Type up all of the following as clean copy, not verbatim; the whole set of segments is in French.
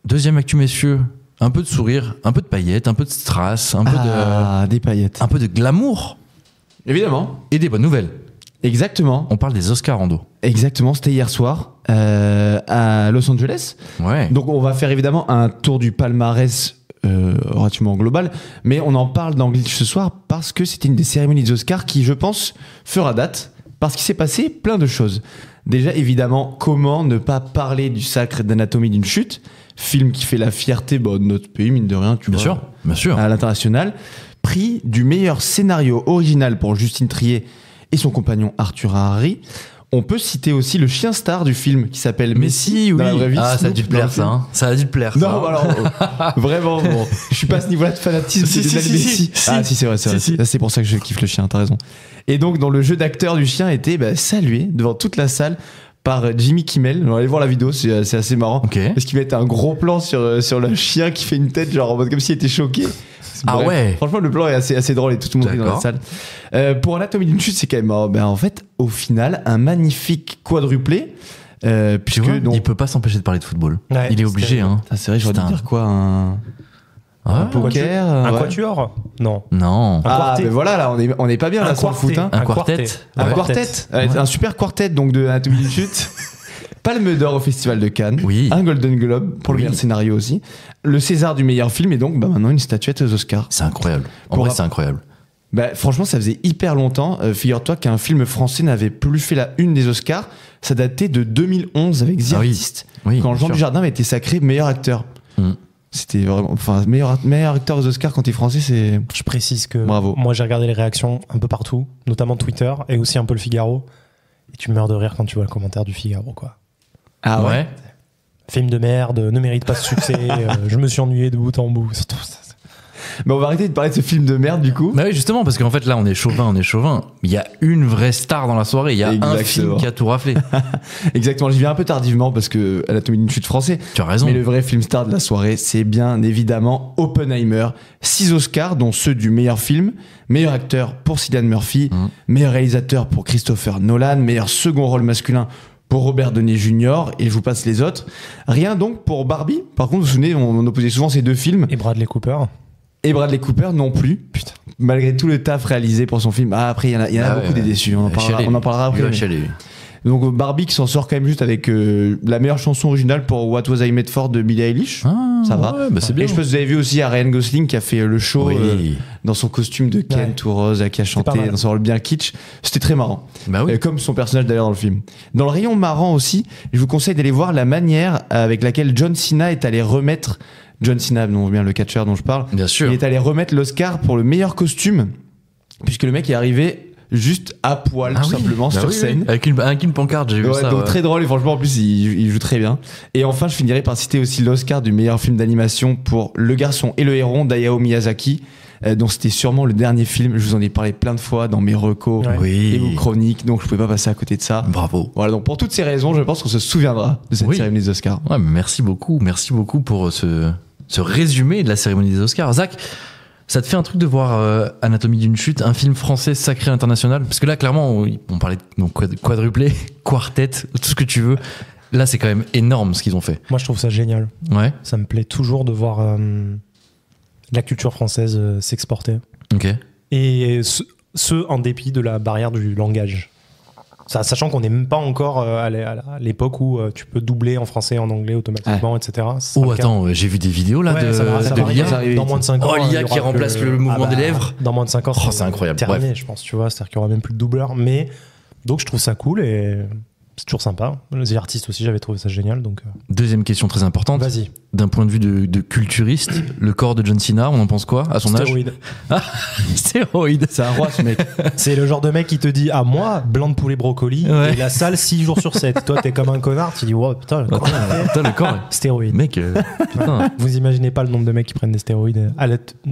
Deuxième actu, messieurs. Un peu de sourire, un peu de paillettes, un peu de strass, des paillettes. un peu de glamour Évidemment. et des bonnes nouvelles. Exactement. On parle des Oscars en dos. Exactement, c'était hier soir à Los Angeles. Ouais. Donc on va faire évidemment un tour du palmarès relativement global, mais on en parle dans Glitch ce soir parce que c'était une des cérémonies des Oscars qui, je pense, fera date, parce qu'il s'est passé plein de choses. Déjà, évidemment, comment ne pas parler du Sacre d'Anatomie d'une chute, film qui fait la fierté de notre pays, mine de rien, Bien sûr. à l'international. Prix du meilleur scénario original pour Justine Triet et son compagnon Arthur Harari. On peut citer aussi le chien star du film qui s'appelle Messi. oui. Dans la vraie vie, Ça a Snoop, dû te dans plaire, le ça. film. Hein. Ça a dû te plaire, ça. Non, alors, vraiment, bon, je suis pas à ce niveau-là de fanatisme de Lionel Messi. Ah, si, c'est vrai, c'est vrai. Si. Là, c'est pour ça que je kiffe le chien, t'as raison. Et donc, dans le jeu d'acteur du chien était salué devant toute la salle par Jimmy Kimmel. On va aller voir la vidéo, c'est assez marrant. Ok. Parce qu'il va être un gros plan sur le chien qui fait une tête, genre en mode comme s'il était choqué. Ah Bref. ouais. Franchement, le plan est assez drôle et tout le monde rit dans la D'accord. salle. Pour Anatomie d'une chute, c'est quand même, en fait, au final, un magnifique quadruplé. Tu Puisque vois, donc, il peut pas s'empêcher de parler de football. Ouais, Il est c'est obligé, terrible. hein. Ah, c'est vrai, j'aurais dû Putain. dire quoi, un Ah, poker, Un ouais. quatuor? Non. non. Un Ah, quartet. ben voilà, là, on est pas bien Un là sur le foot. quartet. Hein. Un Un quartet. quartet. Un Ouais. quartet, Ouais. un super quartet donc de Anatomie d'une chute. Palme d'or au Festival de Cannes. Oui. Un Golden Globe pour le Oui. meilleur scénario aussi. Le César du meilleur film et donc maintenant une statuette aux Oscars. C'est incroyable. En Pour vrai, un- c'est incroyable. Franchement, ça faisait hyper longtemps. Figure-toi qu'un film français n'avait plus fait la une des Oscars. Ça datait de 2011 avec The Ah oui. Artist, Oui, quand bien Jean sûr. Dujardin avait été sacré meilleur acteur. Mm. C'était vraiment, enfin, meilleur acteur aux Oscars quand t'es français, c'est. Je précise que Bravo. moi j'ai regardé les réactions un peu partout, notamment Twitter et aussi un peu le Figaro. Et tu meurs de rire quand tu vois le commentaire du Figaro, quoi. Ah ouais. Film de merde, ne mérite pas ce succès, je me suis ennuyé de bout en bout. C'est tout ça. Mais on va arrêter de parler de ce film de merde du coup. Bah oui, justement, parce qu'en fait, là, on est chauvin. Il y a une vraie star dans la soirée. Il y a un Exactement. film qui a tout raflé. Exactement, j'y viens un peu tardivement parce que Anatomie d'une chute français. Tu as raison. Mais le vrai film star de la soirée, c'est bien évidemment Oppenheimer. 6 Oscars, dont ceux du meilleur film, meilleur acteur pour Cillian Murphy, meilleur réalisateur pour Christopher Nolan, meilleur second rôle masculin pour Robert Downey Jr. et je vous passe les autres. Rien donc pour Barbie. Par contre, vous vous souvenez, on opposait souvent ces deux films. Et Bradley Cooper. Et Bradley Cooper non plus. Putain. Malgré tout le taf réalisé pour son film. Ah, après, il y en a Ah beaucoup ouais, des déçus. On en parlera après. Il va mais- chialer. Donc Barbie qui s'en sort quand même juste avec la meilleure chanson originale pour What Was I Made For de Billie Eilish. Ah, Ça va. ouais, bah c'est bien. Et je pense que vous avez vu aussi à Ryan Gosling qui a fait le show Oui. dans son costume de Ken Ouais. tout rose, qui a pas chanté mal. dans son rôle bien kitsch. C'était très marrant. Bah oui. Comme son personnage d'ailleurs dans le film. Dans le rayon marrant aussi, je vous conseille d'aller voir la manière avec laquelle John Cena est allé remettre John Cena, non bien le catcheur dont je parle. Bien sûr. Il est allé remettre l'Oscar pour le meilleur costume puisque le mec est arrivé juste à poil Ah tout oui. simplement Bah sur oui, scène. oui. Avec une pancarte, j'ai vu Ouais, ça. donc ouais. très drôle et franchement en plus il joue très bien. Et enfin je finirai par citer aussi l'Oscar du meilleur film d'animation pour Le Garçon et le Héron d'Hayao Miyazaki, dont c'était sûrement le dernier film. Je vous en ai parlé plein de fois dans mes recos Ouais. Oui. et vos chroniques, donc je pouvais pas passer à côté de ça. Bravo. Voilà, donc pour toutes ces raisons je pense qu'on se souviendra de cette Oui. cérémonie des Oscars. Ouais, mais merci beaucoup pour ce résumé de la cérémonie des Oscars. Zach, ça te fait un truc de voir Anatomie d'une chute, un film français sacré international? Parce que là, clairement, on parlait de donc, quadruplé, quartet, tout ce que tu veux. Là, c'est quand même énorme ce qu'ils ont fait. Moi je trouve ça génial. Ouais, Ça me plaît toujours de voir la culture française s'exporter. ok. Et ce en dépit de la barrière du langage. Sachant qu'on n'est même pas encore à l'époque où tu peux doubler en français et en anglais automatiquement, etc. C'est Oh, pas le cas. attends, j'ai vu des vidéos là Ouais, ça va de arriver. l'IA. Dans moins de 5 ans. Oh, l'IA il y qui aura remplace le mouvement des lèvres. Dans moins de 5 ans, Oh, c'est incroyable. terminé, Bref. je pense, tu vois. C'est-à-dire qu'il y aura même plus de doubleurs. Mais donc, je trouve ça cool et c'est toujours sympa. Les artistes aussi, j'avais trouvé ça génial. Donc, Deuxième question très importante. vas-y. D'un point de vue de culturiste, le corps de John Cena, on en pense quoi à son Stéroïde. âge? Stéroïde. C'est un roi ce mec. C'est le genre de mec qui te dit, ah, moi, blanc de poulet brocoli, Ouais. et la salle 6 jours sur 7. Toi, t'es comme un connard, tu dis, wow, putain, le corps, Putain, le corps. stéroïde. Mec, putain. Vous imaginez pas le nombre de mecs qui prennent des stéroïdes.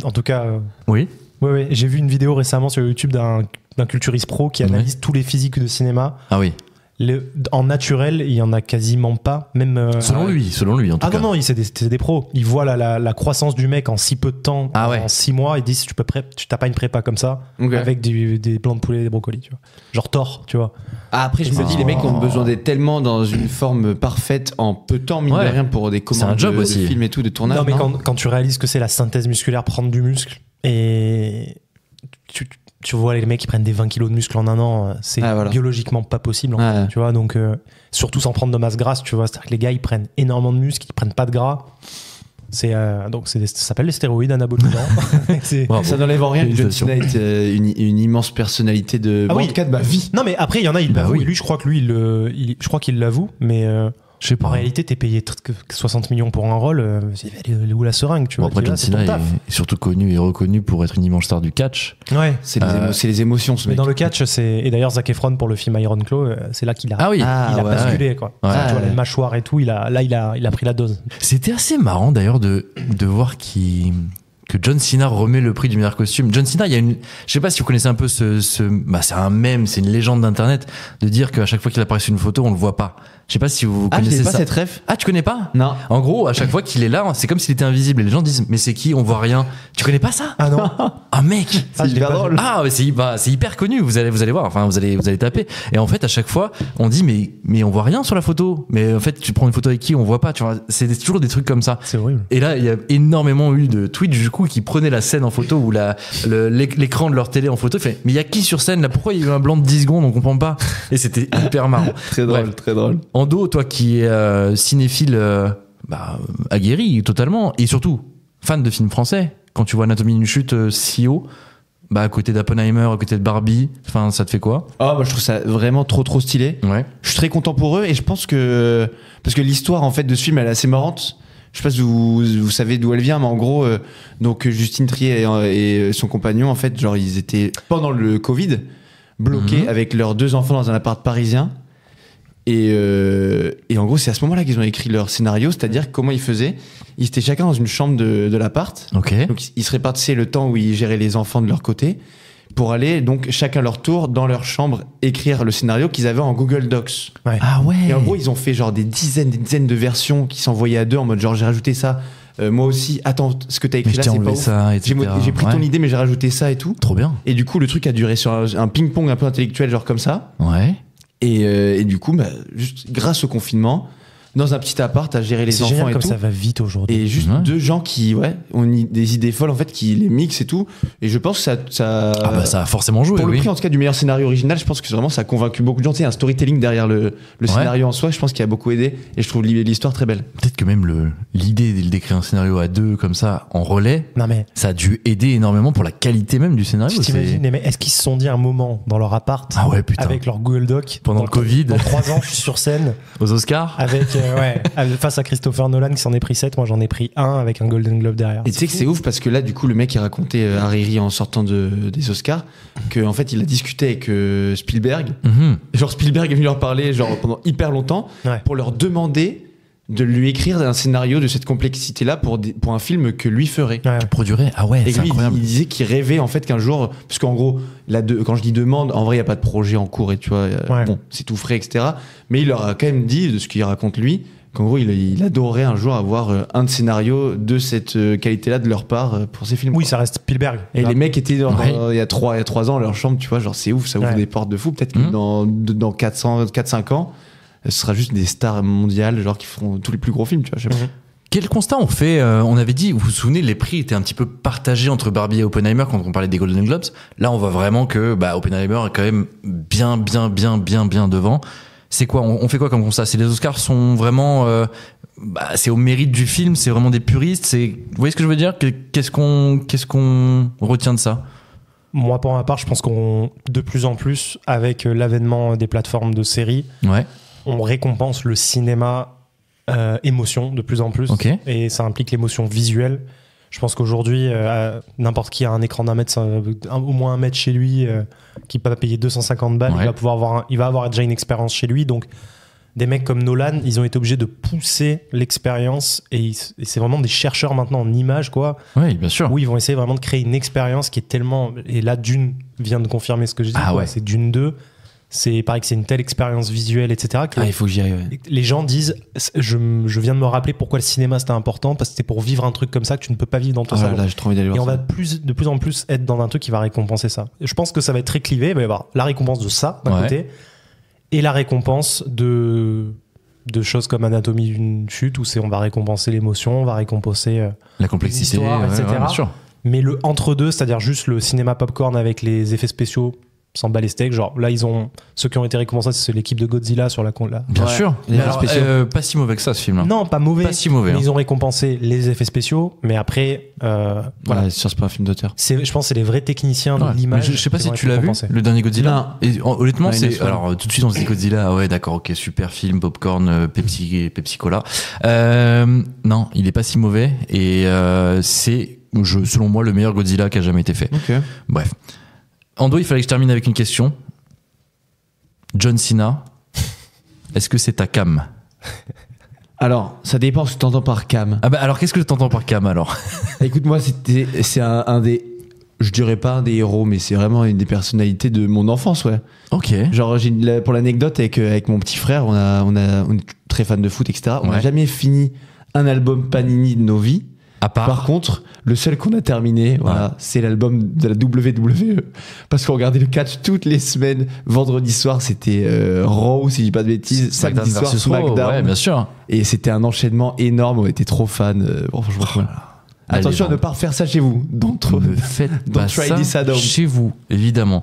En tout cas, Oui. ouais, j'ai vu une vidéo récemment sur YouTube d'un culturiste pro qui analyse tous les physiques de cinéma. Ah oui. En naturel, il y en a quasiment pas. Même Selon lui, en tout cas. Non, c'est des pros. Ils voient la croissance du mec en si peu de temps, en 6 mois. Ils disent tu t'as pas une prépa comme ça, avec des blancs de poulet et des brocolis, tu vois. Genre Thor, tu vois. Après, je me dis, les mecs ont besoin d'être tellement dans une forme parfaite en peu de temps, mine de rien, pour des commandes de films et tout, de tournage. Non, mais quand tu réalises que c'est la synthèse musculaire, prendre du muscle, et tu vois les mecs qui prennent des 20 kilos de muscle en un an, c'est biologiquement pas possible, tu vois. Donc, surtout sans prendre de masse grasse, tu vois. C'est-à-dire que les gars, ils prennent énormément de muscle, ils prennent pas de gras. Donc ça s'appelle les stéroïdes anabolisants. Ça n'enlève en rien que John Cena est une immense personnalité de cas de ma vie. Non, mais après il y en a, il l'avoue. Lui, je crois qu'il l'avoue, mais je sais pas. En réalité, t'es payé 60 millions pour un rôle. Elle est où la seringue, tu vois. Après, John Cena est surtout connu et reconnu pour être une immense star du catch. Ouais. C'est les émotions, ce mec. Mais dans le catch, et d'ailleurs Zac Efron pour le film Iron Claw, c'est là qu'il a basculé, quoi. Tu vois, la mâchoire et tout, il a pris la dose. C'était assez marrant d'ailleurs de voir que John Cena remet le prix du meilleur costume. John Cena, je sais pas si vous connaissez un peu c'est un mème, c'est une légende d'internet de dire qu'à chaque fois qu'il apparaît sur une photo, on le voit pas. Je sais pas si vous connaissez ça. Ah, je pas cette ref. Ah, tu connais pas? Non. En gros, à chaque fois qu'il est là, c'est comme s'il était invisible et les gens disent mais c'est qui? On voit rien. Tu connais pas ça? Ah non. Ah mec, c'est hyper drôle. Ah, mais c'est hyper connu, vous allez voir, enfin vous allez taper et en fait à chaque fois, on dit mais on voit rien sur la photo. Mais en fait, tu prends une photo avec qui on voit pas, tu vois, c'est toujours des trucs comme ça. C'est horrible. Et là, il y a énormément eu de tweets du coup qui prenaient la scène en photo ou l'écran de leur télé en photo, fait mais il y a qui sur scène là? Pourquoi il y a eu un blanc de 10 secondes, on comprend pas. Et c'était hyper marrant. Très drôle, très drôle. Ando, toi qui es cinéphile aguerri totalement et surtout fan de films français, quand tu vois Anatomie d'une chute si haut, à côté d'Oppenheimer, à côté de Barbie, enfin ça te fait quoi? Moi je trouve ça vraiment trop stylé. Ouais. Je suis très content pour eux et je pense que parce que l'histoire en fait de ce film elle est assez marrante. Je sais pas si vous savez d'où elle vient, mais en gros, donc Justine Triet et son compagnon, en fait, genre ils étaient pendant le Covid bloqués avec leurs 2 enfants dans un appart parisien. Et en gros, c'est à ce moment-là qu'ils ont écrit leur scénario, c'est-à-dire comment ils faisaient. Ils étaient chacun dans une chambre de l'appart. Okay. Donc ils se répartissaient le temps où ils géraient les enfants de leur côté pour aller donc chacun leur tour dans leur chambre écrire le scénario qu'ils avaient en Google Docs. Ouais. Ah ouais. Et en gros, ils ont fait genre des dizaines de versions qui s'envoyaient à 2 en mode genre j'ai rajouté ça. Moi aussi, attends, ce que t'as écrit là, c'est pas ouf. J'ai pris ton idée, mais j'ai rajouté ça et tout. Trop bien. Et du coup, le truc a duré sur un ping-pong un peu intellectuel, genre comme ça. Ouais. Et du coup, juste grâce au confinement, dans un petit appart à gérer les enfants et comme tout. Ça va vite aujourd'hui. Et juste 2 gens qui ont des idées folles en fait, qui les mixent et tout. Et je pense que ça ça a forcément joué. Pour le prix en tout cas du meilleur scénario original, je pense que vraiment ça a convaincu beaucoup de gens. Il y a un storytelling derrière le scénario en soi, je pense qu'il a beaucoup aidé. Et je trouve l'histoire très belle. Peut-être que même l'idée d'écrire un scénario à 2 comme ça en relais, ça a dû aider énormément pour la qualité même du scénario. Mais est-ce qu'ils se sont dit un moment dans leur appart avec leur Google Doc pendant le Covid, dans 3 ans, je suis sur scène aux Oscars avec face à Christopher Nolan qui s'en est pris 7, moi j'en ai pris 1 avec un Golden Globe derrière. Et tu sais que c'est ouf parce que là du coup le mec il racontait à Riri en sortant des Oscars que en fait il a discuté avec Spielberg. Genre Spielberg est venu leur parler genre pendant hyper longtemps pour leur demander de lui écrire un scénario de cette complexité là pour un film que lui ferait, qu'il produirait. Et c'est incroyable. Il disait qu'il rêvait en fait qu'un jour, parce qu'en gros quand je dis demande, en vrai il y a pas de projet en cours et tu vois bon c'est tout frais etc, mais il leur a quand même dit de ce qu'il raconte lui qu'en gros, il adorerait un jour avoir un scénario de cette qualité-là de leur part pour ses films. Oui, ça reste Spielberg. Et les mecs étaient il y a 3 ans dans leur chambre, tu vois, genre c'est ouf, ça ouvre des portes de fou. Peut-être que dans 4-5 ans, ce sera juste des stars mondiales, genre qui feront tous les plus gros films, tu vois, je sais pas. Quel constat on fait On avait dit, vous vous souvenez, les prix étaient un petit peu partagés entre Barbie et Oppenheimer quand on parlait des Golden Globes. Là, on voit vraiment que Oppenheimer est quand même bien devant. C'est quoi? On fait quoi comme constat? C'est les Oscars sont vraiment, c'est au mérite du film, c'est vraiment des puristes. Vous voyez ce que je veux dire? Qu'est-ce qu'on retient de ça? Moi, pour ma part, je pense qu'on de plus en plus, avec l'avènement des plateformes de séries, on récompense le cinéma émotion de plus en plus, et ça implique l'émotion visuelle. Je pense qu'aujourd'hui, n'importe qui a un écran au moins 1 mètre chez lui, qui peut payer 250 balles, il va avoir déjà une expérience chez lui. Donc, des mecs comme Nolan, ils ont été obligés de pousser l'expérience, et c'est vraiment des chercheurs maintenant en images, quoi. Oui, bien sûr. Où ils vont essayer vraiment de créer une expérience qui est tellement. Et là, Dune vient de confirmer ce que je dis. C'est Dune 2. c'est pareil que c'est une telle expérience visuelle, etc. Que il faut que j'y aille. Ouais. Les gens disent, je viens de me rappeler pourquoi le cinéma c'était important, parce que c'était pour vivre un truc comme ça que tu ne peux pas vivre dans ton salon. Là, j'ai trop envie d'aller voir et on ça. va de plus en plus être dans un truc qui va récompenser ça. Et je pense que ça va être très clivé. Il va y avoir la récompense de ça d'un côté et la récompense de choses comme Anatomie d'une chute où on va récompenser l'émotion, on va récompenser la complexité, etc. bien sûr. Mais le entre-deux, c'est-à-dire juste le cinéma popcorn avec les effets spéciaux, s'en bat les steaks. Genre là, ceux qui ont été récompensés, c'est l'équipe de Godzilla sur la Bien sûr. Les effets spéciaux. Pas si mauvais que ça, ce film. Hein. Non, pas mauvais. Pas si mauvais. Mais ils ont récompensé les effets spéciaux, mais après, voilà, c'est pas un film d'auteur. Je pense que c'est les vrais techniciens de l'image. Je sais pas si tu l'as vu, le dernier Godzilla. Et honnêtement, alors tout de suite on se dit Godzilla, ah ouais, d'accord, ok, super film, popcorn, Pepsi Cola. Non, il est pas si mauvais et c'est selon moi le meilleur Godzilla qui a jamais été fait. Okay. Bref. Ando, il fallait que je termine avec une question. John Cena, est-ce que c'est ta cam? Alors, ça dépend ce que tu entends par cam. Ah bah alors, qu'est-ce que tu entends par cam alors? Écoute, moi, c'est un des... Je dirais pas un des héros, mais c'est vraiment une des personnalités de mon enfance, ouais. Ok. Genre, pour l'anecdote, avec mon petit frère, on est très fan de foot, etc. On n'a jamais fini un album Panini de nos vies. Par contre, le seul qu'on a terminé, c'est l'album de la WWE. Parce qu'on regardait le catch toutes les semaines. Vendredi soir, c'était Raw, si je dis pas de bêtises. Samedi soir, SmackDown. Ouais, bien sûr. Et c'était un enchaînement énorme. On était trop fans. Franchement, attention à ne pas refaire ça chez vous. Ne faites pas ça chez vous, évidemment.